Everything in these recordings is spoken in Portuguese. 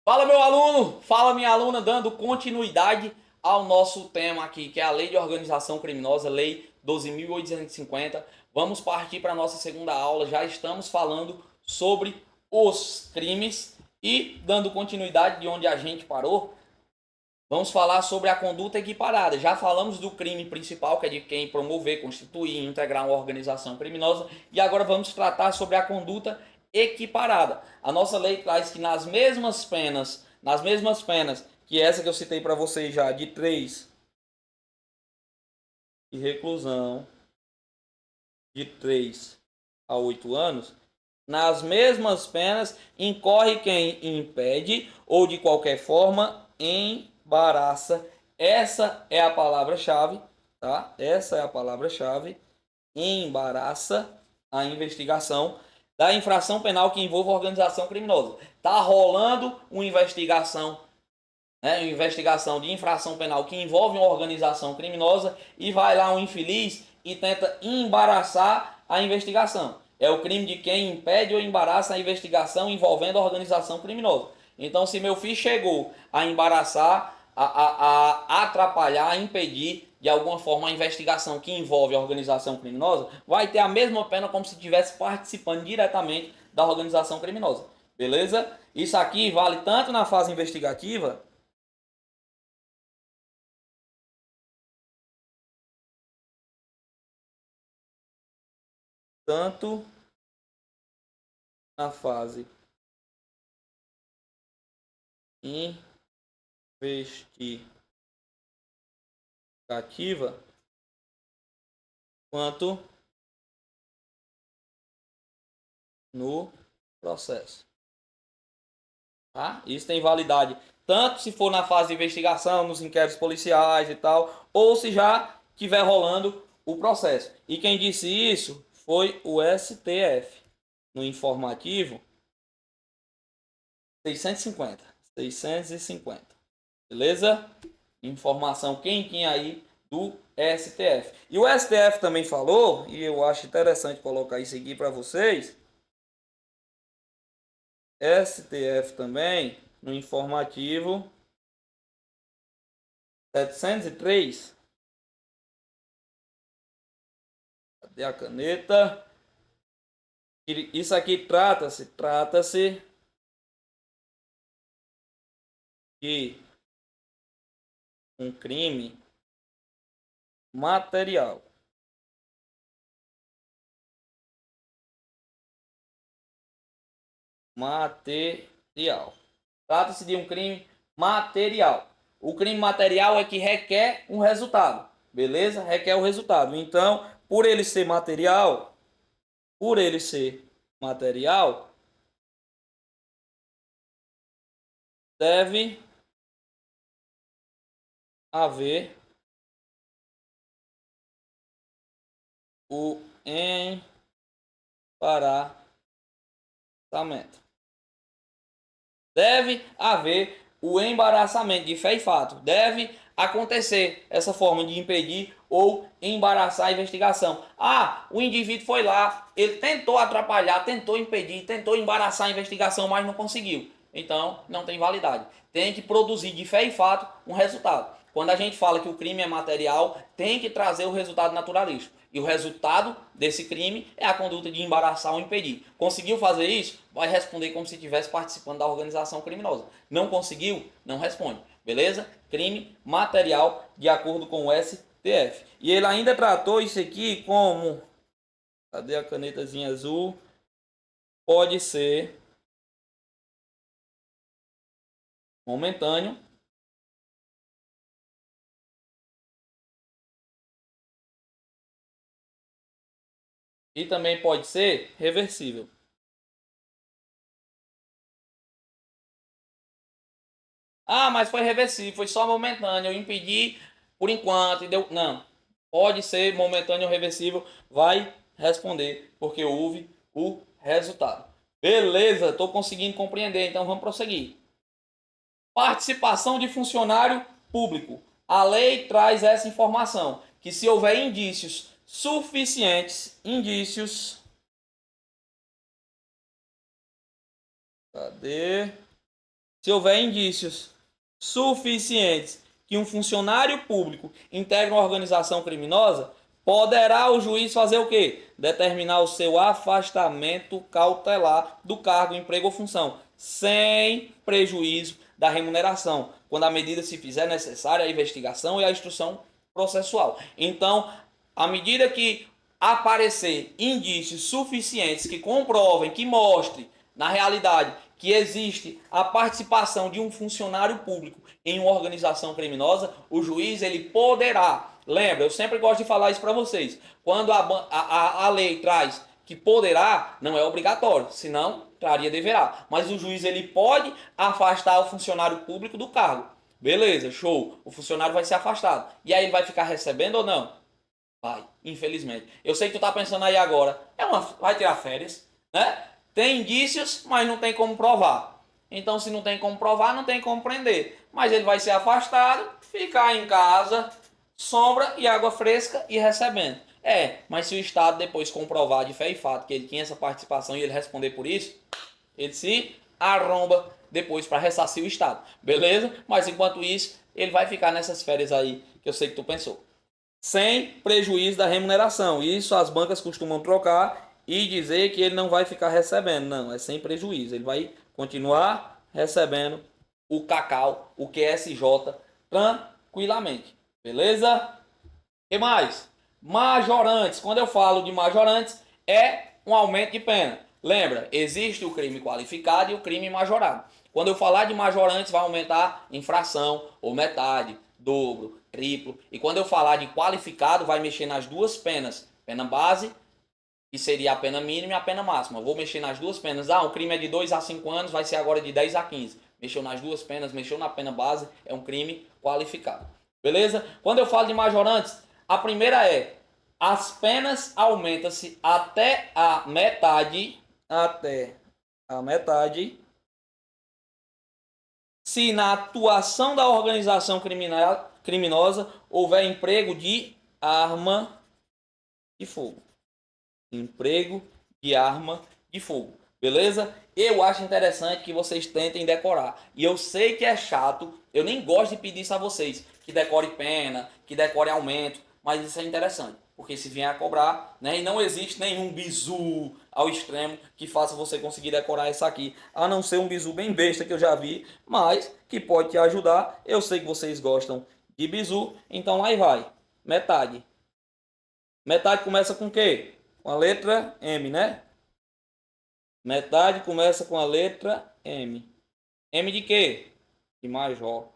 Fala, meu aluno! Fala, minha aluna, dando continuidade ao nosso tema aqui, que é a Lei de Organização Criminosa, Lei 12.850. Vamos partir para a nossa segunda aula. Já estamos falando sobre os crimes e, dando continuidade de onde a gente parou, vamos falar sobre a conduta equiparada. Já falamos do crime principal, que é de quem promover, constituir, integrar uma organização criminosa, e agora vamos tratar sobre a conduta equiparada. A nossa lei traz que nas mesmas penas que essa que eu citei para vocês já, de 3 de reclusão, de 3 a 8 anos, nas mesmas penas incorre quem impede ou de qualquer forma embaraça. Essa é a palavra-chave, tá? Essa é a palavra-chave. Embaraça a investigação da infração penal que envolva organização criminosa. Tá rolando uma investigação, né? Uma investigação de infração penal que envolve uma organização criminosa e vai lá um infeliz e tenta embaraçar a investigação. É o crime de quem impede ou embaraça a investigação envolvendo a organização criminosa. Então, se meu filho chegou a embaraçar, a atrapalhar, a impedir de alguma forma a investigação que envolve a organização criminosa, vai ter a mesma pena como se estivesse participando diretamente da organização criminosa. Beleza? Isso aqui vale tanto na fase investigativa, tanto na fase investigativa quanto no processo. Tá? Isso tem validade tanto se for na fase de investigação, nos inquéritos policiais e tal, ou se já estiver rolando o processo. E quem disse isso foi o STF, no informativo 650. 650. Beleza? Informação quentinha aí do STF. E o STF também falou, e eu acho interessante colocar isso aqui para vocês. STF também, no informativo 703. Cadê a caneta? Isso aqui trata-se de um crime material. Material. Trata-se de um crime material. O crime material é que requer um resultado. Beleza? Requer o resultado. Então, por ele ser material, deve haver o embaraçamento. Deve haver o embaraçamento de fé e fato. Deve acontecer essa forma de impedir ou embaraçar a investigação. Ah, o indivíduo foi lá, ele tentou atrapalhar, tentou impedir, tentou embaraçar a investigação, mas não conseguiu. Então, não tem validade. Tem que produzir de fé e fato um resultado. Quando a gente fala que o crime é material, tem que trazer o resultado naturalístico. E o resultado desse crime é a conduta de embaraçar ou impedir. Conseguiu fazer isso? Vai responder como se estivesse participando da organização criminosa. Não conseguiu? Não responde. Beleza? Crime material de acordo com o STF. E ele ainda tratou isso aqui como... Cadê a canetazinha azul? Pode ser momentâneo. E também pode ser reversível. Ah, mas foi reversível, foi só momentâneo. Eu impedi por enquanto e deu. Não. Pode ser momentâneo ou reversível. Vai responder, porque houve o resultado. Beleza, estou conseguindo compreender, então vamos prosseguir. Participação de funcionário público. A lei traz essa informação, que se houver indícios suficientes, cadê? Se houver indícios suficientes que um funcionário público integra uma organização criminosa, poderá o juiz fazer o quê? Determinar o seu afastamento cautelar do cargo, emprego ou função, sem prejuízo da remuneração, quando a medida se fizer necessária a investigação e a instrução processual. Então, à medida que aparecer indícios suficientes que comprovem, que mostrem, na realidade, que existe a participação de um funcionário público em uma organização criminosa, o juiz ele poderá. Lembra, eu sempre gosto de falar isso para vocês. Quando a lei traz que poderá, não é obrigatório, senão traria deverá. Mas o juiz ele pode afastar o funcionário público do cargo. Beleza, show. O funcionário vai ser afastado. E aí ele vai ficar recebendo ou não? Vai, infelizmente. Eu sei que tu tá pensando aí agora, vai tirar férias, né? Tem indícios, mas não tem como provar. Então, se não tem como provar, não tem como prender. Mas ele vai ser afastado, ficar em casa, sombra e água fresca e recebendo. Mas se o Estado depois comprovar de fé e fato que ele tinha essa participação e ele responder por isso, ele se arromba depois para ressarcir o Estado. Beleza? Mas enquanto isso, ele vai ficar nessas férias aí que eu sei que tu pensou. Sem prejuízo da remuneração. Isso as bancas costumam trocar e dizer que ele não vai ficar recebendo. Não, é sem prejuízo. Ele vai continuar recebendo o cacau, o QSJ, tranquilamente. Beleza? O que mais? Majorantes. Quando eu falo de majorantes, é um aumento de pena. Lembra, existe o crime qualificado e o crime majorado. Quando eu falar de majorantes, vai aumentar infração, ou metade, dobro, triplo. E quando eu falar de qualificado, vai mexer nas duas penas. Pena base, que seria a pena mínima e a pena máxima. Vou mexer nas duas penas. Um crime é de 2 a 5 anos, vai ser agora de 10 a 15. Mexeu nas duas penas, mexeu na pena base, é um crime qualificado. Beleza? Quando eu falo de majorantes, a primeira é, as penas aumentam-se até a metade, se na atuação da organização criminosa houver emprego de arma de fogo. Emprego de arma de fogo. Beleza? Eu acho interessante que vocês tentem decorar. E eu sei que é chato, eu nem gosto de pedir isso a vocês, que decore pena, que decore aumento, mas isso é interessante. Porque se vier a cobrar, né, e não existe nenhum bizu ao extremo que faça você conseguir decorar isso aqui, a não ser um bizu bem besta que eu já vi, mas que pode te ajudar. Eu sei que vocês gostam de bizu, então aí vai. Metade. Metade começa com o quê? Com a letra M, né? Metade começa com a letra M. M de quê? De major.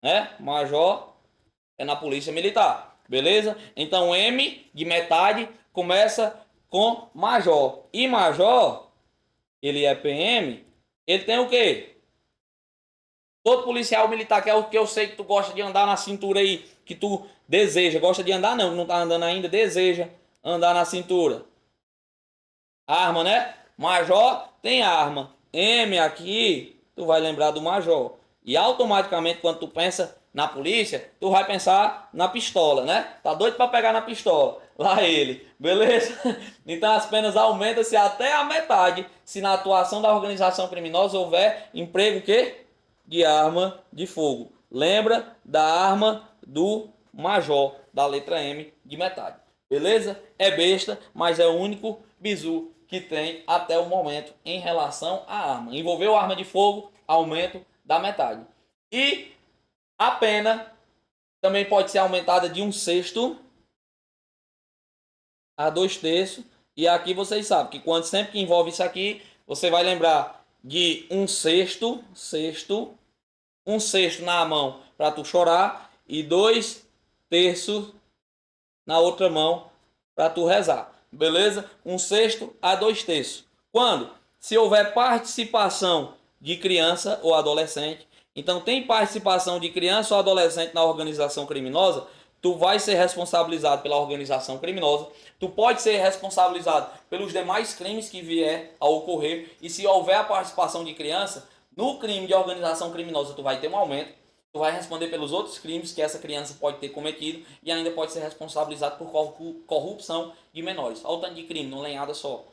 Né? Major é na polícia militar. Beleza? Então M de metade começa com major. E major, ele é PM, ele tem o quê? Todo policial militar, que é o que eu sei que tu gosta de andar na cintura aí, que tu deseja, gosta de andar não tá andando ainda, deseja andar na cintura. Arma, né? Major tem arma. M aqui, tu vai lembrar do major. E automaticamente quando tu pensa na polícia, tu vai pensar na pistola, né? Tá doido para pegar na pistola. Lá ele, beleza? Então as penas aumentam-se até a metade se na atuação da organização criminosa houver emprego que? De arma de fogo. Lembra da arma do major, da letra M de metade. Beleza? É besta, mas é o único bizu que tem até o momento em relação à arma. Envolveu arma de fogo, aumento da metade. E a pena também pode ser aumentada de 1/6 a 2/3. E aqui vocês sabem que sempre que envolve isso aqui, você vai lembrar de 1/6, 1/6 na mão para tu chorar e 2/3 na outra mão para tu rezar. Beleza? 1/6 a 2/3. Quando? Se houver participação de criança ou adolescente. Então tem participação de criança ou adolescente na organização criminosa, tu vai ser responsabilizado pela organização criminosa, tu pode ser responsabilizado pelos demais crimes que vier a ocorrer, e se houver a participação de criança, no crime de organização criminosa tu vai ter um aumento, tu vai responder pelos outros crimes que essa criança pode ter cometido e ainda pode ser responsabilizado por corrupção de menores. Olha o tanto de crime, não lenhada só.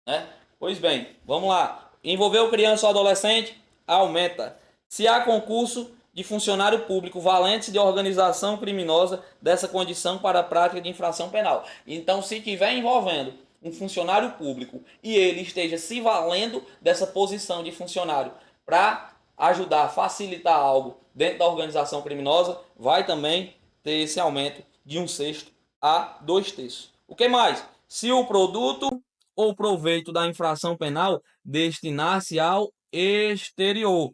Né? Pois bem, vamos lá. Envolveu criança ou adolescente? Aumenta. Se há concurso de funcionário público valente de organização criminosa dessa condição para a prática de infração penal. Então, se tiver envolvendo um funcionário público e ele esteja se valendo dessa posição de funcionário para ajudar, facilitar algo dentro da organização criminosa, vai também ter esse aumento de 1/6 a 2/3. O que mais? Se o produto ou proveito da infração penal destinar-se ao exterior.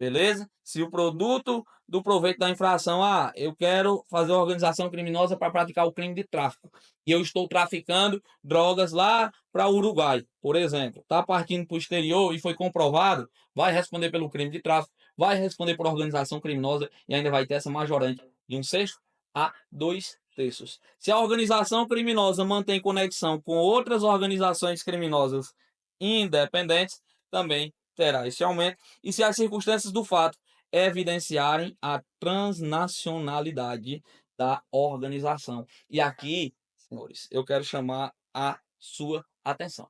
Beleza? Se o produto do proveito da infração, eu quero fazer uma organização criminosa para praticar o crime de tráfico. E eu estou traficando drogas lá para o Uruguai, por exemplo. Está partindo para o exterior e foi comprovado, vai responder pelo crime de tráfico, vai responder por organização criminosa e ainda vai ter essa majorante de 1/6 a 2/3. Se a organização criminosa mantém conexão com outras organizações criminosas independentes, também terá esse aumento. E se as circunstâncias do fato evidenciarem a transnacionalidade da organização. E aqui, senhores, eu quero chamar a sua atenção.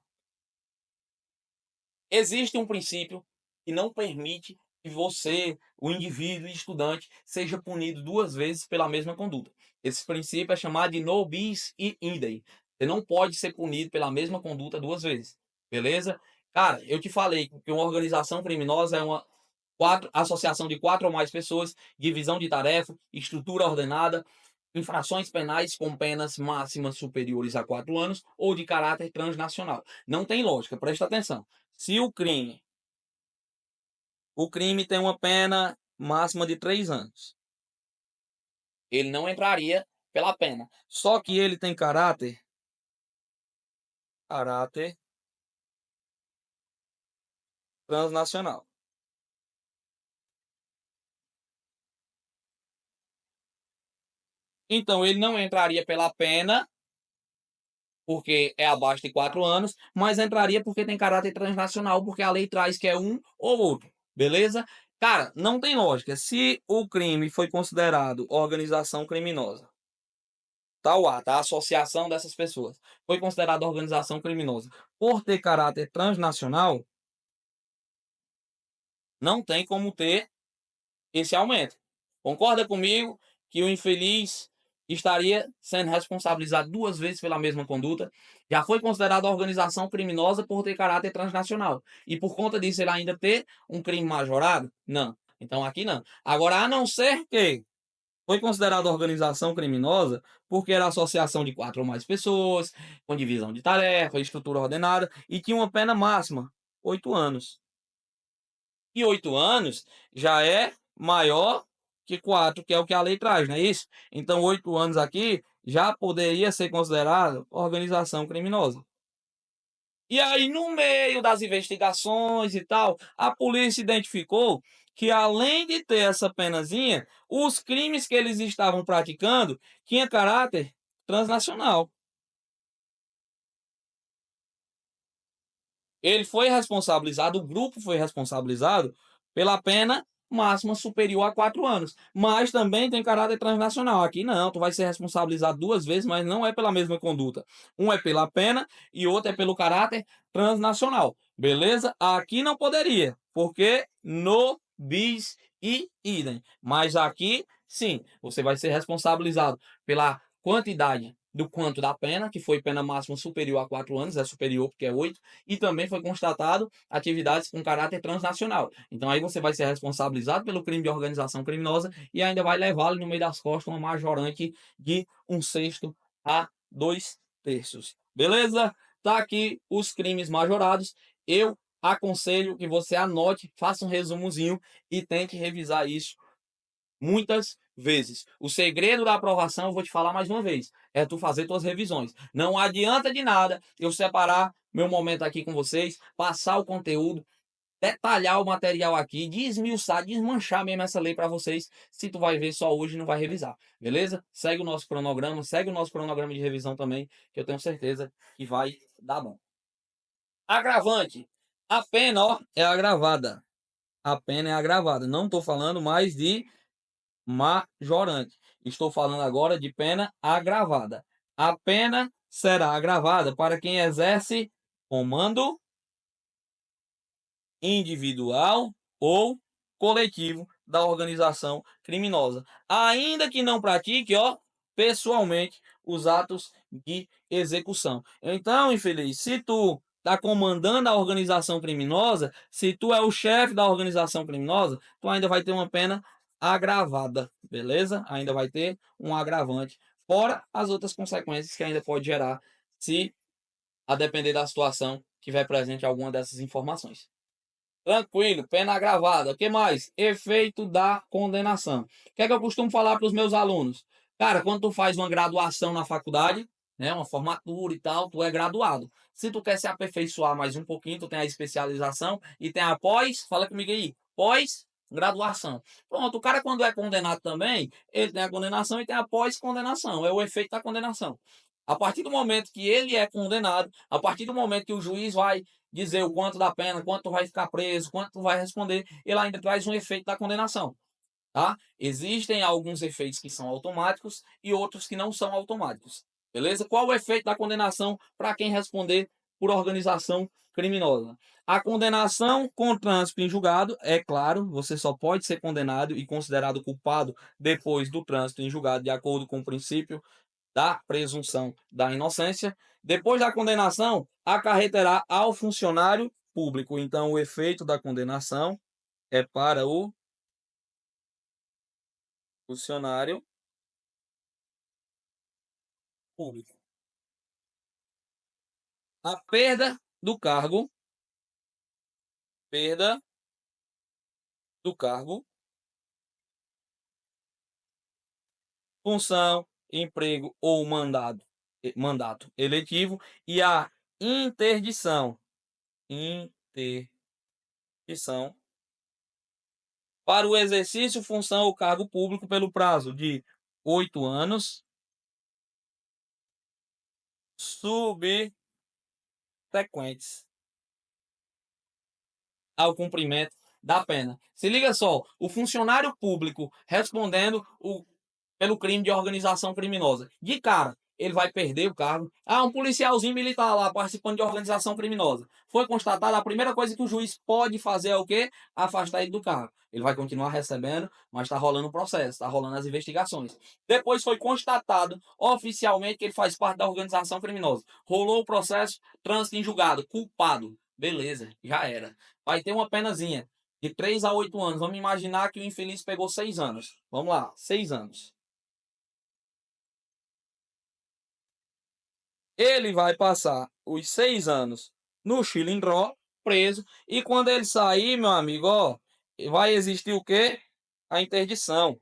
Existe um princípio que não permite que você, o indivíduo estudante, seja punido 2 vezes pela mesma conduta. Esse princípio é chamado de no bis idem. Você não pode ser punido pela mesma conduta 2 vezes. Beleza? Cara, eu te falei que uma organização criminosa é uma associação de 4 ou mais pessoas, divisão de tarefa, estrutura ordenada, infrações penais com penas máximas superiores a 4 anos ou de caráter transnacional. Não tem lógica, presta atenção. Se o crime tem uma pena máxima de 3 anos, ele não entraria pela pena. Só que ele tem caráter transnacional. Então ele não entraria pela pena, porque é abaixo de 4 anos, mas entraria porque tem caráter transnacional, porque a lei traz que é um ou outro, beleza? Cara, não tem lógica. Se o crime foi considerado organização criminosa, tal ato, a associação dessas pessoas, foi considerada organização criminosa por ter caráter transnacional, não tem como ter esse aumento. Concorda comigo que o infeliz estaria sendo responsabilizado 2 vezes pela mesma conduta? Já foi considerado organização criminosa por ter caráter transnacional. E por conta disso ele ainda ter um crime majorado? Não. Então aqui não. Agora, a não ser que foi considerado organização criminosa porque era associação de 4 ou mais pessoas, com divisão de tarefa, estrutura ordenada e tinha uma pena máxima, 8 anos. E 8 anos já é maior que 4, que é o que a lei traz, não é isso? Então 8 anos aqui já poderia ser considerado organização criminosa. E aí, no meio das investigações e tal, a polícia identificou que, além de ter essa penazinha, os crimes que eles estavam praticando tinham caráter transnacional. Ele foi responsabilizado, o grupo foi responsabilizado pela pena máxima superior a 4 anos, mas também tem caráter transnacional. Aqui não, tu vai ser responsabilizado 2 vezes, mas não é pela mesma conduta. Um é pela pena e outro é pelo caráter transnacional. Beleza? Aqui não poderia, porque no bis e idem. Mas aqui, sim, você vai ser responsabilizado pela quantidade do quanto da pena, que foi pena máxima superior a 4 anos, é superior porque é 8, e também foi constatado atividades com caráter transnacional. Então aí você vai ser responsabilizado pelo crime de organização criminosa e ainda vai levá-lo no meio das costas uma majorante de 1/6 a 2/3. Beleza? Tá aqui os crimes majorados. Eu aconselho que você anote, faça um resumozinho e tente revisar isso muitas vezes. O segredo da aprovação, eu vou te falar mais uma vez, é tu fazer tuas revisões. Não adianta de nada eu separar meu momento aqui com vocês, passar o conteúdo, detalhar o material aqui, desmiuçar, desmanchar mesmo essa lei para vocês, se tu vai ver só hoje e não vai revisar, beleza? Segue o nosso cronograma, segue o nosso cronograma de revisão também, que eu tenho certeza que vai dar bom. Agravante. A pena, ó, é agravada. A pena é agravada. Não estou falando mais de majorante. Estou falando agora de pena agravada. A pena será agravada para quem exerce comando individual ou coletivo da organização criminosa, ainda que não pratique, pessoalmente os atos de execução. Então, infeliz, se tu está comandando a organização criminosa, se tu é o chefe da organização criminosa, tu ainda vai ter uma pena agravada, beleza? Ainda vai ter um agravante, fora as outras consequências que ainda pode gerar, se a depender da situação tiver presente alguma dessas informações. Tranquilo, pena agravada. O que mais? Efeito da condenação. O que é que eu costumo falar para os meus alunos? Cara, quando tu faz uma graduação na faculdade, né, uma formatura e tal, tu é graduado. Se tu quer se aperfeiçoar mais um pouquinho, tu tem a especialização e tem a pós, fala comigo aí, pós-graduação. Pronto, o cara quando é condenado também, ele tem a condenação e tem a pós-condenação, é o efeito da condenação. A partir do momento que ele é condenado, a partir do momento que o juiz vai dizer o quanto da pena, quanto vai ficar preso, quanto vai responder, ele ainda traz um efeito da condenação, tá? Existem alguns efeitos que são automáticos e outros que não são automáticos, beleza? Qual o efeito da condenação para quem responder por organização criminosa? A condenação com trânsito em julgado, é claro, você só pode ser condenado e considerado culpado depois do trânsito em julgado, de acordo com o princípio da presunção da inocência. Depois da condenação, acarreterá ao funcionário público. Então, o efeito da condenação é para o funcionário público. A perda do cargo, função, emprego ou mandato eletivo e a interdição, interdição para o exercício, função ou cargo público pelo prazo de 8 anos, subsequentes ao cumprimento da pena. Se liga só, o funcionário público respondendo pelo crime de organização criminosa. De cara, ele vai perder o cargo. Ah, um policialzinho militar lá participando de organização criminosa. Foi constatado, a primeira coisa que o juiz pode fazer é o quê? Afastar ele do cargo. Ele vai continuar recebendo, mas está rolando o processo, está rolando as investigações. Depois foi constatado oficialmente que ele faz parte da organização criminosa. Rolou o processo, trânsito em julgado, culpado. Beleza, já era. Vai ter uma penazinha de 3 a 8 anos. Vamos imaginar que o infeliz pegou 6 anos. Vamos lá, 6 anos. Ele vai passar os 6 anos no Chilindró, preso, e quando ele sair, meu amigo, vai existir o quê? A interdição.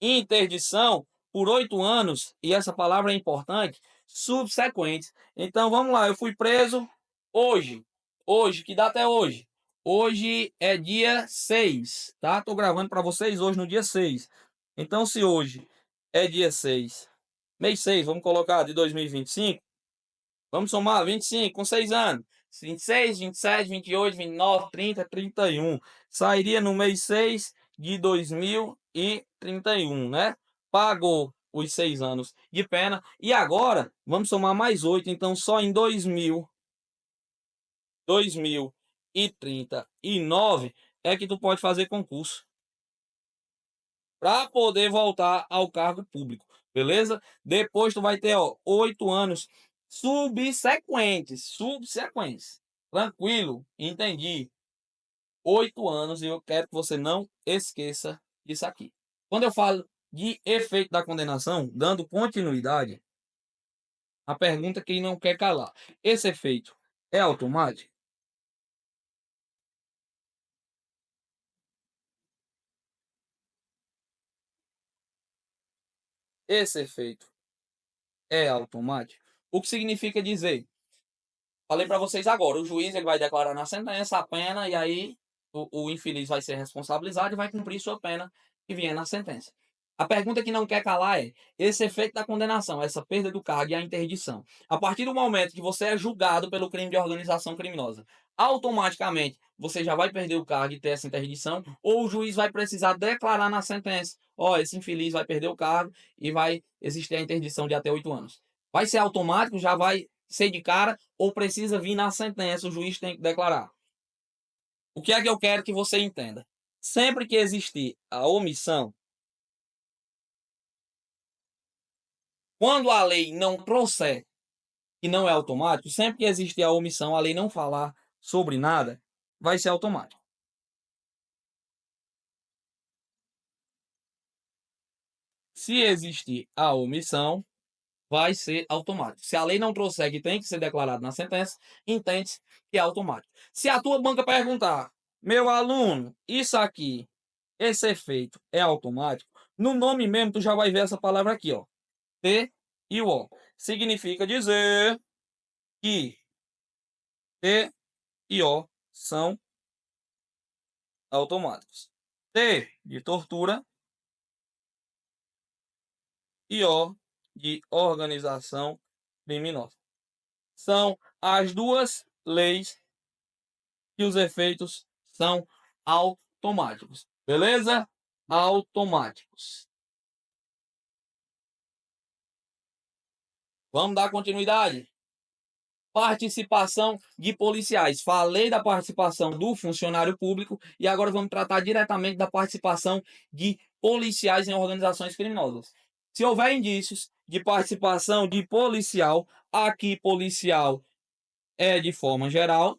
Interdição por 8 anos, e essa palavra é importante, subsequentes. Então vamos lá, eu fui preso hoje. Hoje, que data é hoje? Hoje é dia 6, tá? Tô gravando para vocês hoje no dia 6. Então se hoje é dia 6, mês 6, vamos colocar de 2025, vamos somar 25 com 6 anos. 26, 27, 28, 29, 30, 31. Sairia no mês 6 de 2031, né? Pagou os 6 anos de pena. E agora, vamos somar mais 8. Então, só em 2039 é que tu pode fazer concurso para poder voltar ao cargo público, beleza? Depois tu vai ter 8 anos subsequentes. Tranquilo, entendi. 8 anos e eu quero que você não esqueça disso aqui. Quando eu falo de efeito da condenação, dando continuidade, a pergunta que não quer calar. Esse efeito é automático? Esse efeito é automático? O que significa dizer? Falei para vocês agora, o juiz ele vai declarar na sentença a pena e aí o infeliz vai ser responsabilizado e vai cumprir sua pena que vier na sentença. A pergunta que não quer calar é: esse efeito da condenação, essa perda do cargo e a interdição, a partir do momento que você é julgado pelo crime de organização criminosa, automaticamente você já vai perder o cargo e ter essa interdição, ou o juiz vai precisar declarar na sentença: ó, esse infeliz vai perder o cargo e vai existir a interdição de até 8 anos. Vai ser automático, já vai ser de cara, ou precisa vir na sentença, o juiz tem que declarar? O que é que eu quero que você entenda? Sempre que existir a omissão, quando a lei não trouxer, que não é automático, sempre que existir a omissão, a lei não falar sobre nada, vai ser automático. Se existir a omissão, vai ser automático. Se a lei não trouxer que tem que ser declarado na sentença, entende-se que é automático. Se a tua banca perguntar, meu aluno, isso aqui, esse efeito é automático, no nome mesmo tu já vai ver essa palavra aqui, ó, T e o O. Significa dizer que T e O são automáticos. T de tortura e O de organização criminosa. São as duas leis que os efeitos são automáticos. Beleza? Automáticos. Vamos dar continuidade? Participação de policiais. Falei da participação do funcionário público e agora vamos tratar diretamente da participação de policiais em organizações criminosas. Se houver indícios de participação de policial, aqui policial é de forma geral,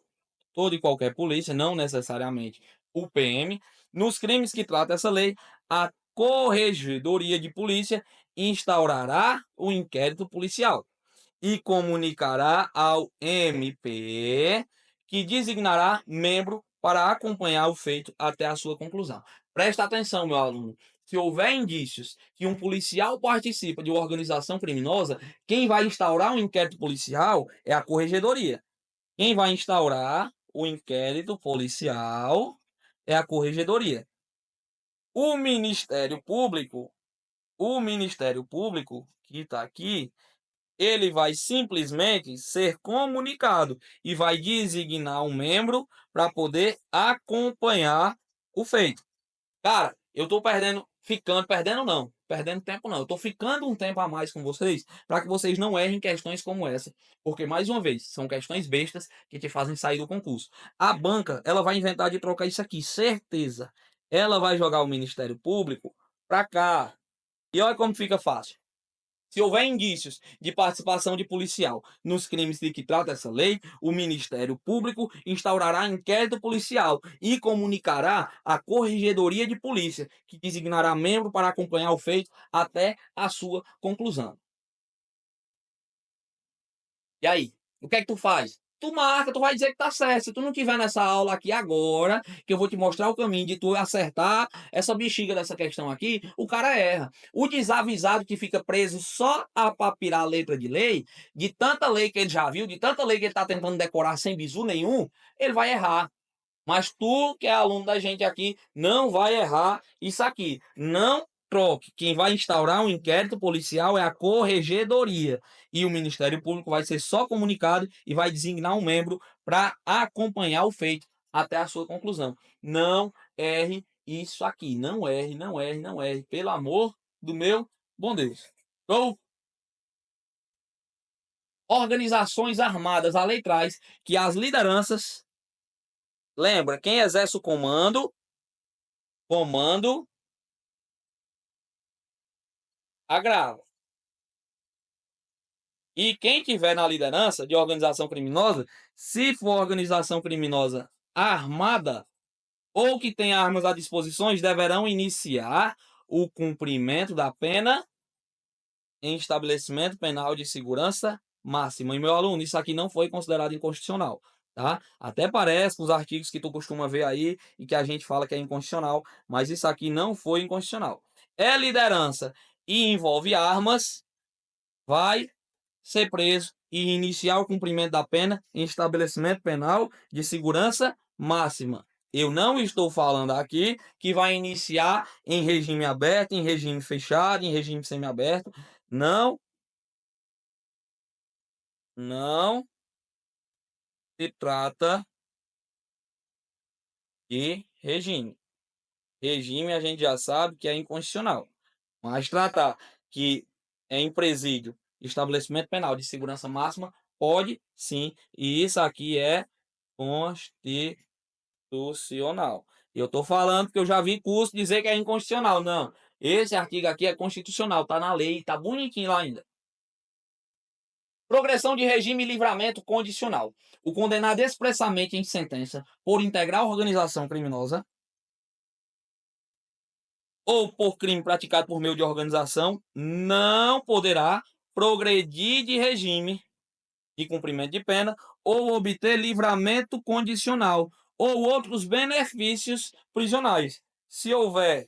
toda e qualquer polícia, não necessariamente o PM, nos crimes que trata essa lei, a Corregedoria de Polícia instaurará o inquérito policial e comunicará ao MP, que designará membro para acompanhar o feito até a sua conclusão. Presta atenção, meu aluno. Se houver indícios que um policial participa de uma organização criminosa, quem vai instaurar um inquérito policial é a Corregedoria. Quem vai instaurar o inquérito policial é a Corregedoria. O Ministério Público que está aqui, ele vai simplesmente ser comunicado e vai designar um membro para poder acompanhar o feito. Cara, eu tô perdendo tempo não. Eu tô ficando um tempo a mais com vocês para que vocês não errem questões como essa, porque mais uma vez, são questões bestas que te fazem sair do concurso. A banca, ela vai inventar de trocar isso aqui, certeza. Ela vai jogar o Ministério Público para cá. E olha como fica fácil. Se houver indícios de participação de policial nos crimes de que trata essa lei, o Ministério Público instaurará inquérito policial e comunicará à Corregedoria de Polícia, que designará membro para acompanhar o feito até a sua conclusão. E aí, o que é que tu faz? Tu marca, tu vai dizer que tá certo. Se tu não tiver nessa aula aqui agora, que eu vou te mostrar o caminho de tu acertar essa bexiga dessa questão aqui, o cara erra. O desavisado que fica preso só a papirar a letra de lei, de tanta lei que ele já viu, de tanta lei que ele tá tentando decorar sem bizu nenhum, ele vai errar. Mas tu, que é aluno da gente aqui, não vai errar isso aqui. Não troque. Quem vai instaurar um inquérito policial é a Corregedoria. E o Ministério Público vai ser só comunicado e vai designar um membro para acompanhar o feito até a sua conclusão. Não erre isso aqui. Não erre, não erre, não erre. Pelo amor do meu bom Deus. Então, organizações armadas, a lei traz que as lideranças, lembra, quem exerce o comando agrava. E quem tiver na liderança de organização criminosa, se for organização criminosa armada ou que tem armas à disposição, deverão iniciar o cumprimento da pena em estabelecimento penal de segurança máxima. E meu aluno, isso aqui não foi considerado inconstitucional, tá? Até parece com os artigos que tu costuma ver aí e que a gente fala que é inconstitucional, mas isso aqui não foi inconstitucional. É liderança e envolve armas, vai ser preso e iniciar o cumprimento da pena em estabelecimento penal de segurança máxima. Eu não estou falando aqui que vai iniciar em regime aberto, em regime fechado, em regime semiaberto. Não, não se trata de regime. Regime a gente já sabe que é inconstitucional. Mas tratar que é em presídio, estabelecimento penal de segurança máxima, pode sim. E isso aqui é constitucional. Constitucional. Eu estou falando que eu já vi curso dizer que é inconstitucional. Não. Esse artigo aqui é constitucional, está na lei, está bonitinho lá ainda. Progressão de regime e livramento condicional. O condenado expressamente em sentença por integrar organização criminosa ou por crime praticado por meio de organização não poderá progredir de regime de cumprimento de pena ou obter livramento condicional ou outros benefícios prisionais, se houver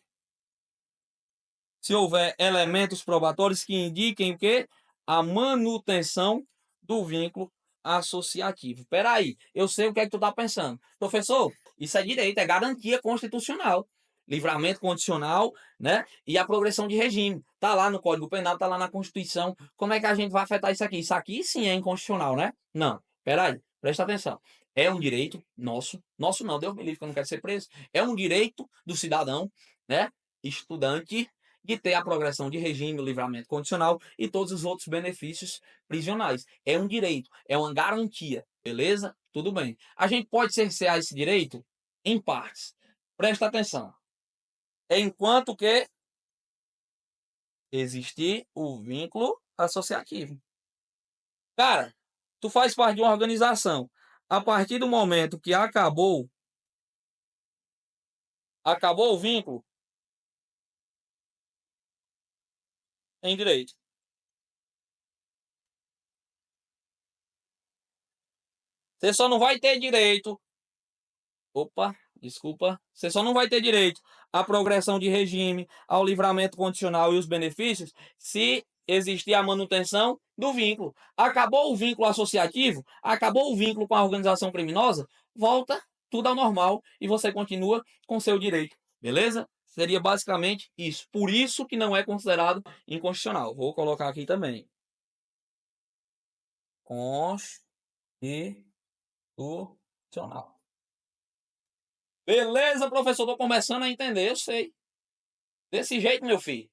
elementos probatórios que indiquem o quê? A manutenção do vínculo associativo. Peraí, eu sei o que é que tu está pensando. Professor, isso é direito, é garantia constitucional. Livramento condicional, né? E a progressão de regime. Tá lá no Código Penal, tá lá na Constituição. Como é que a gente vai afetar isso aqui? Isso aqui sim é inconstitucional, né? Não. Peraí, presta atenção. É um direito nosso não, Deus me livre que eu não quero ser preso. É um direito do cidadão, né? Estudante, de ter a progressão de regime, o livramento condicional e todos os outros benefícios prisionais. É um direito, é uma garantia, beleza? Tudo bem. A gente pode cercear esse direito em partes. Presta atenção. Enquanto que existir o vínculo associativo. Cara, tu faz parte de uma organização. A partir do momento que acabou o vínculo, tem direito. Você só não vai ter direito. Opa, desculpa. Você só não vai ter direito à progressão de regime, ao livramento condicional e os benefícios se existir a manutenção do vínculo. Acabou o vínculo associativo, acabou o vínculo com a organização criminosa, volta tudo ao normal e você continua com seu direito. Beleza? Seria basicamente isso. Por isso que não é considerado inconstitucional. Vou colocar aqui também. Constitucional. Beleza, professor, tô começando a entender, eu sei. Desse jeito, meu filho,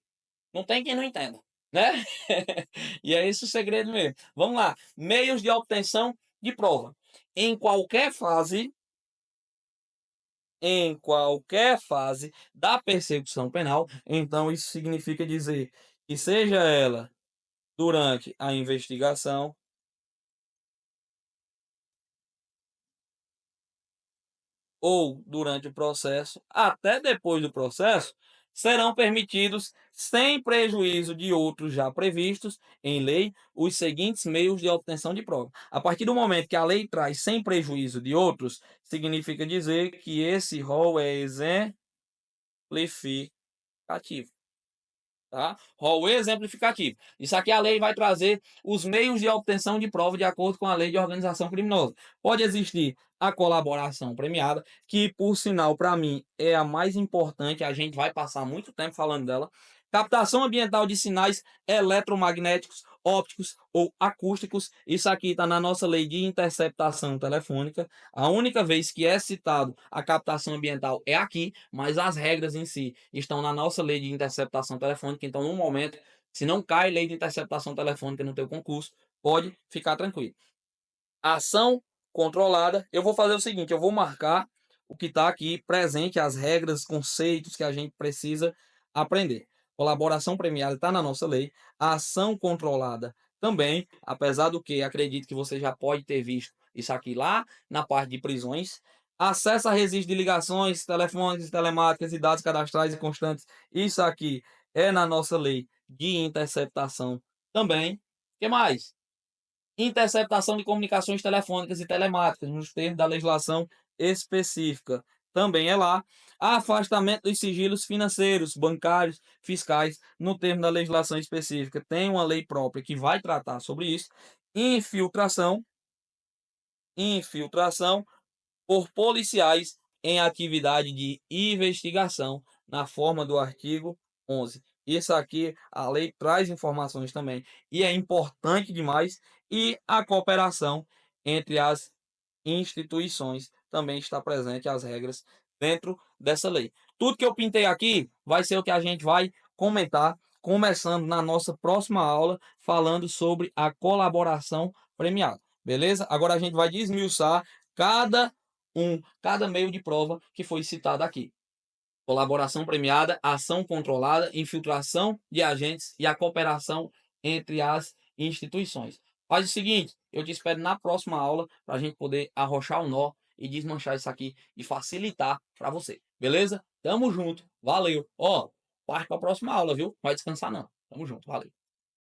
não tem quem não entenda, né? E é esse o segredo mesmo. Vamos lá. Meios de obtenção de prova. Em qualquer fase da persecução penal, então isso significa dizer que seja ela durante a investigação, ou durante o processo, até depois do processo, serão permitidos, sem prejuízo de outros já previstos em lei, os seguintes meios de obtenção de prova. A partir do momento que a lei traz sem prejuízo de outros, significa dizer que esse rol é exemplificativo. Tá? Rol exemplificativo. Isso aqui a lei vai trazer os meios de obtenção de prova de acordo com a lei de organização criminosa. Pode existir a colaboração premiada, que por sinal para mim é a mais importante, a gente vai passar muito tempo falando dela. Captação ambiental de sinais eletromagnéticos, ópticos ou acústicos. Isso aqui está na nossa lei de interceptação telefônica. A única vez que é citado a captação ambiental é aqui, mas as regras em si estão na nossa lei de interceptação telefônica. Então, no momento, se não cai lei de interceptação telefônica no teu concurso, pode ficar tranquilo. Ação controlada. Eu vou fazer o seguinte, eu vou marcar o que está aqui presente, as regras, conceitos que a gente precisa aprender. Colaboração premiada está na nossa lei. A ação controlada também, apesar do que acredito que você já pode ter visto isso aqui lá na parte de prisões. Acesso a registro de ligações, telefônicas, telemáticas e dados cadastrais e constantes. Isso aqui é na nossa lei de interceptação também. O que mais? Interceptação de comunicações telefônicas e telemáticas, nos termos da legislação específica. Também é lá. Afastamento dos sigilos financeiros, bancários, fiscais, no termo da legislação específica. Tem uma lei própria que vai tratar sobre isso. Infiltração por policiais em atividade de investigação, na forma do artigo 11. Isso aqui, a lei traz informações também, e é importante demais. E a cooperação entre as instituições também está presente, as regras dentro dessa lei. Tudo que eu pintei aqui vai ser o que a gente vai comentar, começando na nossa próxima aula, falando sobre a colaboração premiada. Beleza? Agora a gente vai desmiuçar cada cada meio de prova que foi citado aqui. Colaboração premiada, ação controlada, infiltração de agentes e a cooperação entre as instituições. Faz o seguinte, eu te espero na próxima aula para a gente poder arrochar o nó e desmanchar isso aqui e facilitar para você. Beleza? Tamo junto. Valeu. Ó, parte para a próxima aula, viu? Vai descansar não. Tamo junto. Valeu.